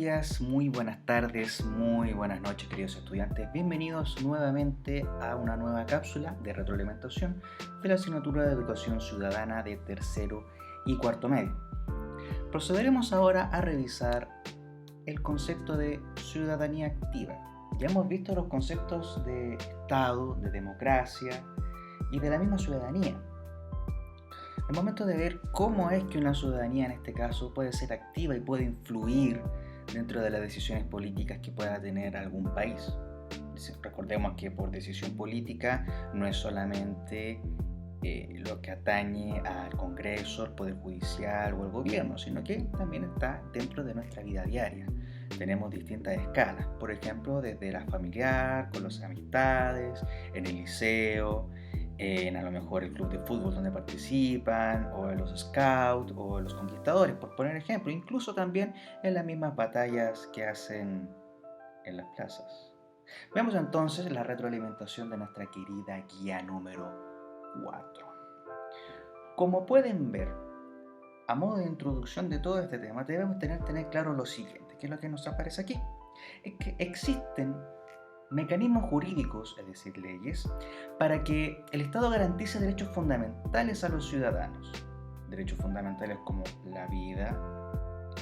días, muy buenas tardes, muy buenas noches, queridos estudiantes. Bienvenidos nuevamente a una nueva cápsula de retroalimentación de la asignatura de Educación Ciudadana de tercero y cuarto medio. Procederemos ahora a revisar el concepto de ciudadanía activa. Ya hemos visto los conceptos de Estado, de democracia y de la misma ciudadanía. El momento de ver cómo es que una ciudadanía en este caso puede ser activa y puede influir dentro de las decisiones políticas que pueda tener algún país. Recordemos que por decisión política no es solamente lo que atañe al Congreso, al Poder Judicial o al gobierno, sino que también está dentro de nuestra vida diaria. Tenemos distintas escalas, por ejemplo, desde la familiar, con las amistades, en el liceo, en a lo mejor el club de fútbol donde participan, o en los scouts, o en los conquistadores, por poner ejemplo, incluso también en las mismas batallas que hacen en las plazas. Veamos entonces la retroalimentación de nuestra querida guía número 4. Como pueden ver, a modo de introducción de todo este tema, debemos tener claro lo siguiente, que es lo que nos aparece aquí, es que existen mecanismos jurídicos, es decir, leyes, para que el Estado garantice derechos fundamentales a los ciudadanos. Derechos fundamentales como la vida,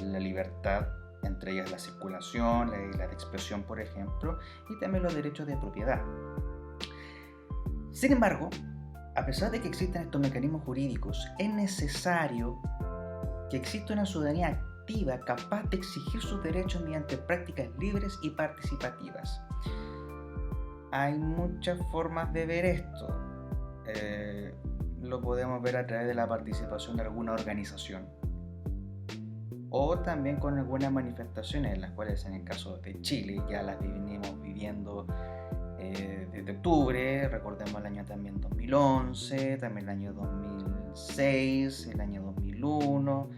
la libertad, entre ellas la circulación, la de expresión, por ejemplo, y también los derechos de propiedad. Sin embargo, a pesar de que existen estos mecanismos jurídicos, es necesario que exista una ciudadanía activa capaz de exigir sus derechos mediante prácticas libres y participativas. Hay muchas formas de ver esto. Lo podemos ver a través de la participación de alguna organización o también con algunas manifestaciones, las cuales en el caso de Chile ya las venimos viviendo desde octubre. Recordemos el año también 2011, también el año 2006, el año 2001.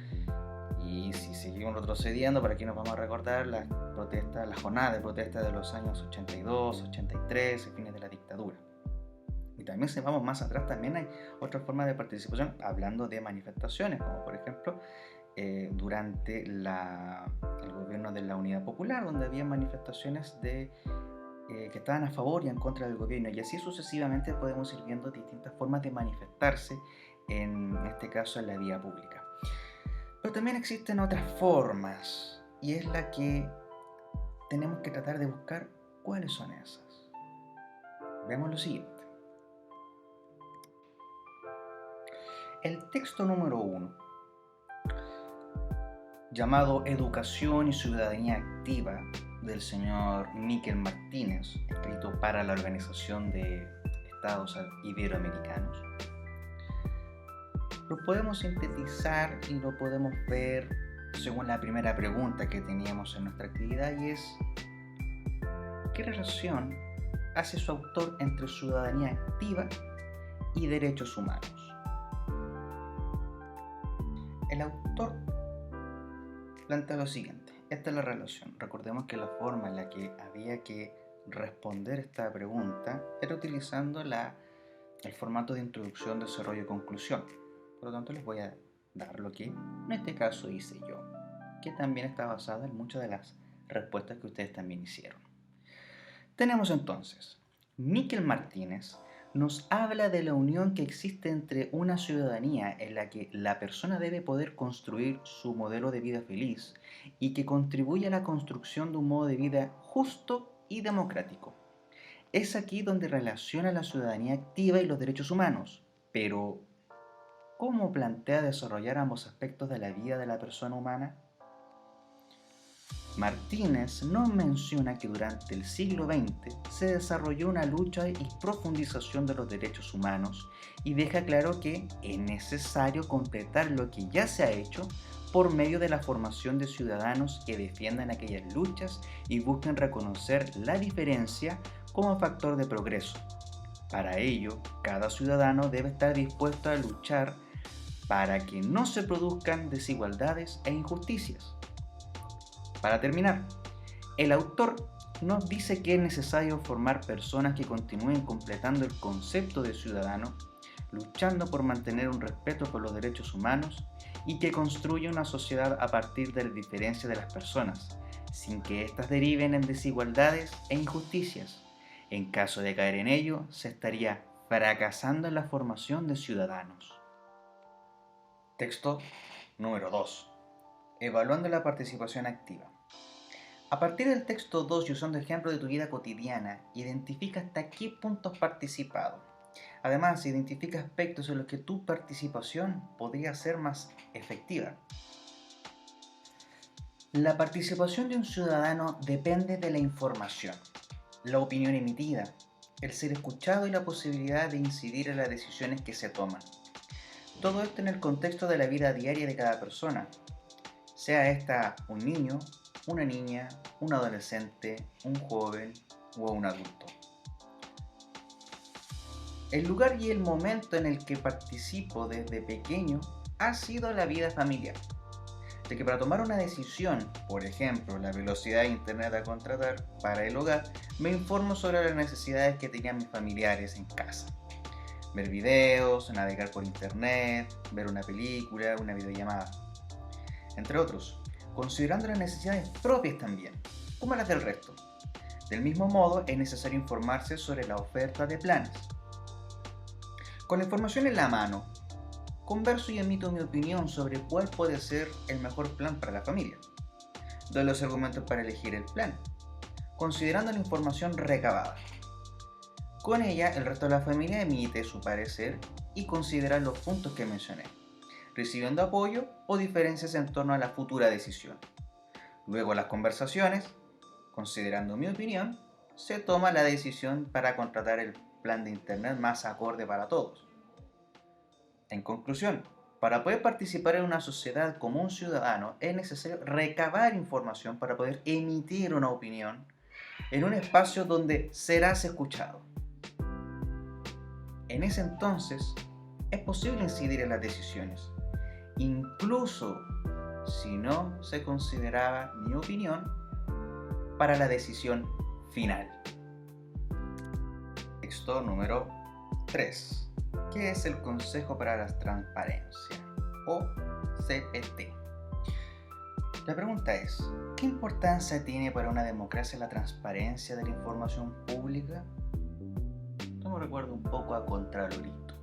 Y si seguimos retrocediendo, ¿para qué nos vamos a recordar las protestas, las jornadas de protesta de los años 82, 83, fines de la dictadura? Y también si vamos más atrás, también hay otras formas de participación, hablando de manifestaciones, como por ejemplo durante el gobierno de la Unidad Popular, donde había manifestaciones que estaban a favor y en contra del gobierno, y así sucesivamente podemos ir viendo distintas formas de manifestarse, en este caso en la vía pública. Pero también existen otras formas, y es la que tenemos que tratar de buscar cuáles son esas. Vemos lo siguiente. El texto número 1, llamado Educación y Ciudadanía Activa, del señor Miquel Martínez, escrito para la Organización de Estados Iberoamericanos, lo podemos sintetizar y lo podemos ver según la primera pregunta que teníamos en nuestra actividad, y es: ¿qué relación hace su autor entre ciudadanía activa y derechos humanos? El autor plantea lo siguiente: esta es la relación. Recordemos que la forma en la que había que responder esta pregunta era utilizando el formato de introducción, desarrollo y conclusión. Por lo tanto, les voy a dar lo que en este caso hice yo, que también está basado en muchas de las respuestas que ustedes también hicieron. Tenemos entonces, Miquel Martínez nos habla de la unión que existe entre una ciudadanía en la que la persona debe poder construir su modelo de vida feliz y que contribuye a la construcción de un modo de vida justo y democrático. Es aquí donde relaciona la ciudadanía activa y los derechos humanos, pero ¿cómo plantea desarrollar ambos aspectos de la vida de la persona humana? Martínez nos menciona que durante el siglo XX se desarrolló una lucha y profundización de los derechos humanos, y deja claro que es necesario completar lo que ya se ha hecho por medio de la formación de ciudadanos que defiendan aquellas luchas y busquen reconocer la diferencia como factor de progreso. Para ello, cada ciudadano debe estar dispuesto a luchar para que no se produzcan desigualdades e injusticias. Para terminar, el autor nos dice que es necesario formar personas que continúen completando el concepto de ciudadano, luchando por mantener un respeto por los derechos humanos y que construya una sociedad a partir de la diferencia de las personas, sin que éstas deriven en desigualdades e injusticias. En caso de caer en ello, se estaría fracasando en la formación de ciudadanos. Texto número 2. Evaluando la participación activa. A partir del texto 2 y usando ejemplos de tu vida cotidiana, identifica hasta qué punto has participado. Además, identifica aspectos en los que tu participación podría ser más efectiva. La participación de un ciudadano depende de la información, la opinión emitida, el ser escuchado y la posibilidad de incidir en las decisiones que se toman. Todo esto en el contexto de la vida diaria de cada persona, sea esta un niño, una niña, un adolescente, un joven o un adulto. El lugar y el momento en el que participo desde pequeño ha sido la vida familiar, de que para tomar una decisión, por ejemplo, la velocidad de internet a contratar para el hogar, me informo sobre las necesidades que tenían mis familiares en casa. Ver videos, navegar por internet, ver una película, una videollamada, entre otros, considerando las necesidades propias también, como las del resto. Del mismo modo, es necesario informarse sobre la oferta de planes. Con la información en la mano, converso y emito mi opinión sobre cuál puede ser el mejor plan para la familia. Doy los argumentos para elegir el plan, considerando la información recabada. Con ella, el resto de la familia emite su parecer y considera los puntos que mencioné, recibiendo apoyo o diferencias en torno a la futura decisión. Luego las conversaciones, considerando mi opinión, se toma la decisión para contratar el plan de internet más acorde para todos. En conclusión, para poder participar en una sociedad como un ciudadano es necesario recabar información para poder emitir una opinión en un espacio donde serás escuchado. En ese entonces, es posible incidir en las decisiones, incluso si no se consideraba mi opinión para la decisión final. Texto número 3. ¿Qué es el Consejo para la Transparencia? O CPT. La pregunta es, ¿qué importancia tiene para una democracia la transparencia de la información pública? Esto me recuerda un poco a Contralorito.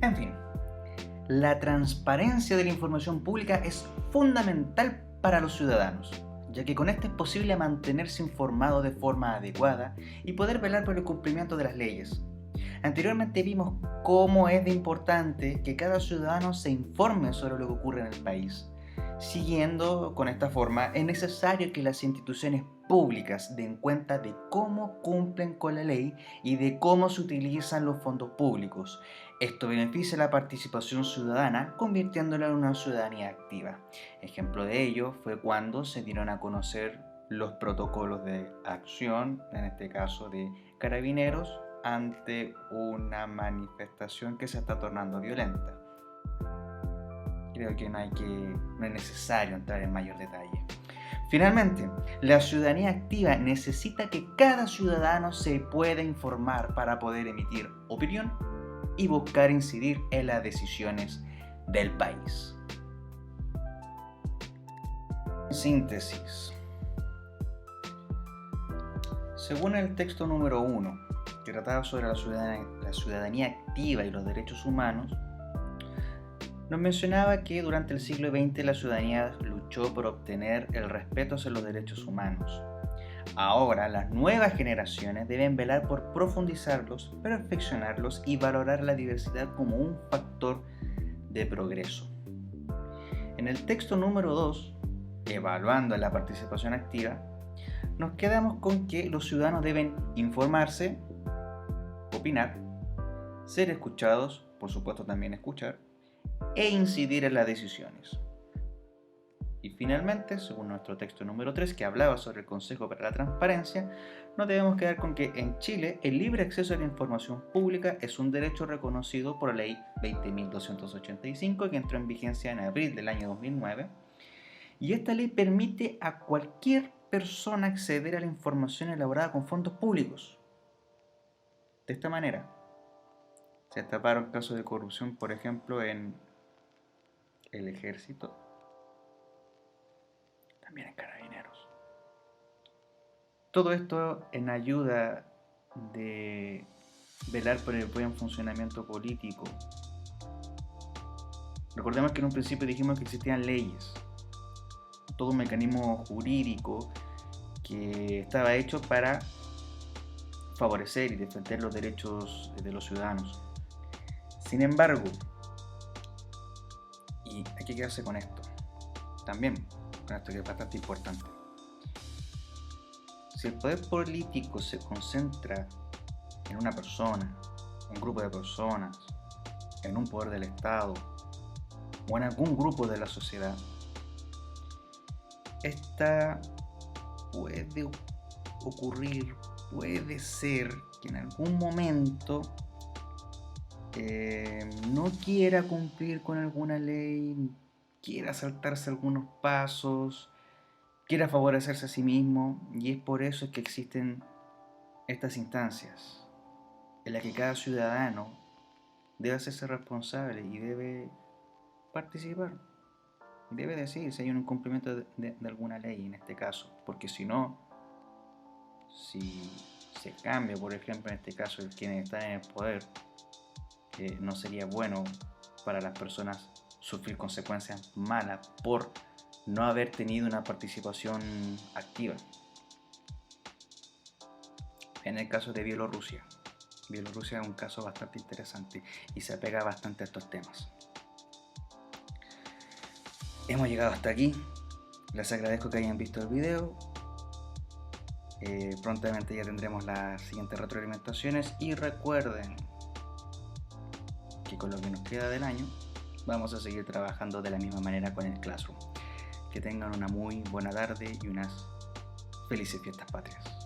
En fin, la transparencia de la información pública es fundamental para los ciudadanos, ya que con esto es posible mantenerse informado de forma adecuada y poder velar por el cumplimiento de las leyes. Anteriormente vimos cómo es de importante que cada ciudadano se informe sobre lo que ocurre en el país. Siguiendo con esta forma, es necesario que las instituciones públicas den cuenta de cómo cumplen con la ley y de cómo se utilizan los fondos públicos. Esto beneficia la participación ciudadana, convirtiéndola en una ciudadanía activa. Ejemplo de ello fue cuando se dieron a conocer los protocolos de acción, en este caso de Carabineros, ante una manifestación que se está tornando violenta. Creo que no es necesario entrar en mayor detalle. Finalmente, la ciudadanía activa necesita que cada ciudadano se pueda informar para poder emitir opinión y buscar incidir en las decisiones del país. Síntesis. Según el texto número 1, que trataba sobre la ciudadanía activa y los derechos humanos, nos mencionaba que durante el siglo XX la ciudadanía luchó por obtener el respeto hacia los derechos humanos. Ahora las nuevas generaciones deben velar por profundizarlos, perfeccionarlos y valorar la diversidad como un factor de progreso. En el texto número 2, evaluando la participación activa, nos quedamos con que los ciudadanos deben informarse, opinar, ser escuchados, por supuesto también escuchar, e incidir en las decisiones. Y finalmente, según nuestro texto número 3, que hablaba sobre el Consejo para la Transparencia, nos debemos quedar con que en Chile el libre acceso a la información pública es un derecho reconocido por la Ley 20.285, que entró en vigencia en abril del año 2009, y esta ley permite a cualquier persona acceder a la información elaborada con fondos públicos. De esta manera, se destaparon casos de corrupción, por ejemplo, en el ejército, también en Carabineros. Todo esto en ayuda de velar por el buen funcionamiento político. Recordemos que en un principio dijimos que existían leyes, todo un mecanismo jurídico que estaba hecho para favorecer y defender los derechos de los ciudadanos. Sin embargo, y hay que quedarse con esto, también con esto que es bastante importante, si el poder político se concentra en una persona, un grupo de personas, en un poder del Estado o en algún grupo de la sociedad, esta puede ocurrir, puede ser que en algún momento no quiera cumplir con alguna ley, quiera saltarse algunos pasos, quiera favorecerse a sí mismo, y es por eso que existen estas instancias en las que cada ciudadano debe hacerse responsable y debe participar, debe decir si hay un incumplimiento de alguna ley en este caso, porque si no, si se cambia, por ejemplo, en este caso quienes están en el poder, no sería bueno para las personas sufrir consecuencias malas por no haber tenido una participación activa. En el caso de Bielorrusia es un caso bastante interesante y se apega bastante a estos temas. Hemos llegado hasta aquí, les agradezco que hayan visto el video. Prontamente ya tendremos las siguientes retroalimentaciones y recuerden que con lo que nos queda del año vamos a seguir trabajando de la misma manera con el Classroom. Que tengan una muy buena tarde y unas felices fiestas patrias.